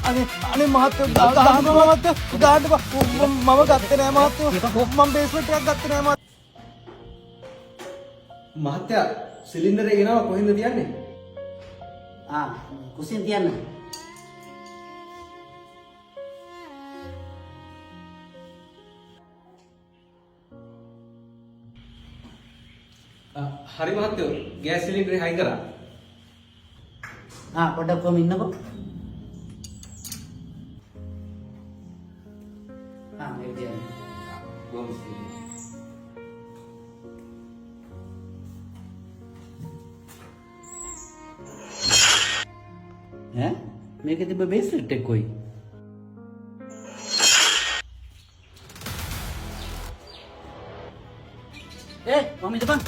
අනේ මහත්තයෝ ගහන්න මහත්තයෝ ගහන්න මම ගත්තේ නෑ මහත්තයෝ මම බේස්මන්ට් එකක් ගත්තේ නෑ මහත්තයා සිලින්ඩර් එක ගෙනාවා කොහෙන්ද තියන්නේ කුසින් තියන්න හරි මහත්තයෝ ගෑස් සිලින්ඩරේ හයි කරා පොඩ්ඩක් කොහම ඉන්නකෝ මේ තියන්න බොහොම ස්තුතියි මේක තිබ්බ බේස්ලෙට් එක කොයි මම ඉදපන්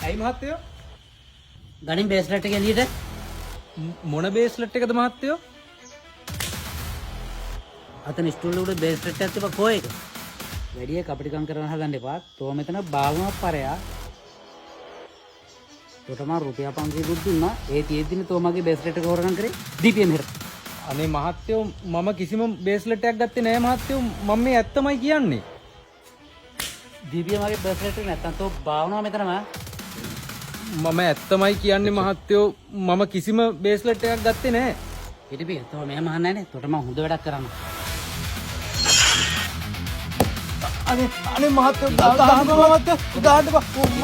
ඇයි මහත්තයෝ ගනින් බේස්ලෙට් එක එළියට මොන බේස්ලෙට් එකද මහත්තයෝ අතන ස්ටූල් උඩ බේස්ලෙට් එකක් තිබ්බ කොයි එක වැඩි කපටිකම් කරන්න හදන්න එපා තෝ මෙතන බාලනවා පරයා තොට මම රුපියල් 500 දුන්නා ඒ තියෙද්දිනේ තෝ මගේ බේස්ලෙට් එක හොරගම් කරේ DPM එකට අනේ මහත්තයෝ මම කිසිම බේස්ලෙට් එකක් ගත්තේ නෑ මහත්තයෝ මම මේ ඇත්තමයි කියන්නේ DPM මගේ බේස්ලෙට් එක නැත්තම් තෝ බාවනවා මෙතනම මම ඇත්තමයි කියන්නේ මහත්තයෝ මම කිසිම බේස්ලෙට් එකක් ගත්තේ නෑ ඉතින් තෝ මෙහෙම අහන්නේ නැහැ තොට මම හොඳ වැඩක් කරන්න අනේ මහත්තයෝ ගහන්න මහත්තයෝ ගහන්න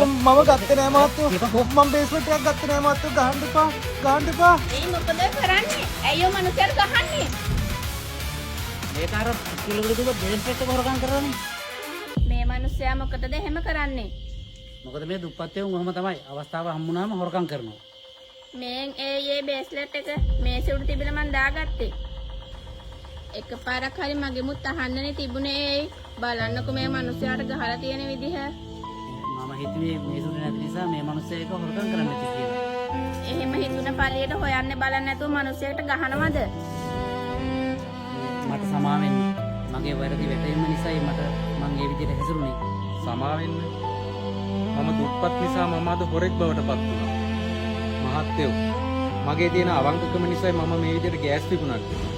මම ගත්තේ නෑ මහත්තයෝ මම බේස්මන්ට් එකක් ගත්තේ නෑ මහත්තයෝ ගහන්න එපා ඒ මොකද කරන්නේ? ඇයියෝ මනුස්සයර ගහන්නේ? මේක අර කිලෝකට දුක බේස්ලෙට් එක හොරගම් කරන්නේ මේ මනුස්සයා මොකටද එහෙම කරන්නේ? මොකද මේ දුප්පත්තේ උන් ඔහම තමයි අවස්ථාව හම්බුනාම හොරකම් කරනවා. මේ ඒ බේස්ලෙට් එක මේසෙ උඩ තිබිලා මං දාගත්තේ. එකපාරක් හරි මගෙමුත් අහන්නනේ තිබුණේ බලන්නකෝ මේ මනුස්සයාට ගහලා තියෙන විදිහ. මම හිතුවේ මේ සුදු නැති නිසා මේ මිනිස්සයා එක හොරකම් කරන්න ඇති කියලා. එහෙම හිතුන පළියට හොයන්න බලන්න නැතුව මනුස්සයෙක්ට ගහනවද? මට සමා වෙන්න. මගේ වැරදි වැටීම නිසායි මම ඒ විදිහට හැසිරුනේ. සමා වෙන්න මම දුප්පත් නිසා මම අද හොරෙක් බවට පත් වුණා මහත්තයෝ මගේ තියෙන අවංකකම නිසායි මම මේ විදිහට ගෑස් විකුණන්නේ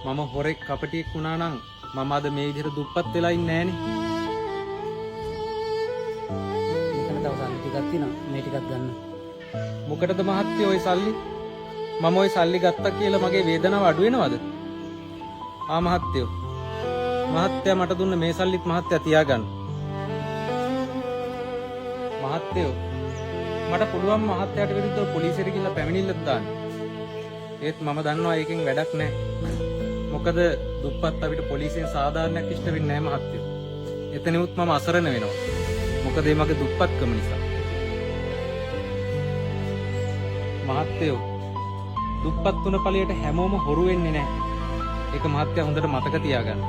මම හොරෙක් කපටියෙක් වුණා නම් මම අද මේ විදිහට දුප්පත් වෙලා ඉන්නේ මෙතන තව සල්ලි ටිකක් තියෙනවා. මේ ටිකක් ගන්න. නෑනේ මොකටද මහත්තයෝ ওই සල්ලි මම ওই සල්ලි ගත්තා කියලා මගේ වේදනාව අඩු වෙනවද මහත්තයෝ මහත්තයා මට දුන්න මේ සල්ලිත් මහත්තයා තියාගන්න මහත්තයෝ මට පුළුවන් මහත්තයාට විරුද්ධව පොලිසියට ගිහිල්ලා පැමිණිල්ලක් දාන්න ඒත් මම දන්නවා ඒකෙන් වැඩක් නැහැ මොකද දුප්පත් අපිට පොලිසියෙන් සාධාරණයක් ඉෂ්ට වෙන්නේ නැහැ මහත්තයෝ එතනෙමුත් මම අසරණ වෙනවා මොකද ඒ මගේ දුප්පත්කම නිසා මහත්තයෝ දුප්පත් තුන ඵලයට හැමෝම හොරු වෙන්නේ නැහැ ඒක මහත්තයා හොඳට මතක තියාගන්න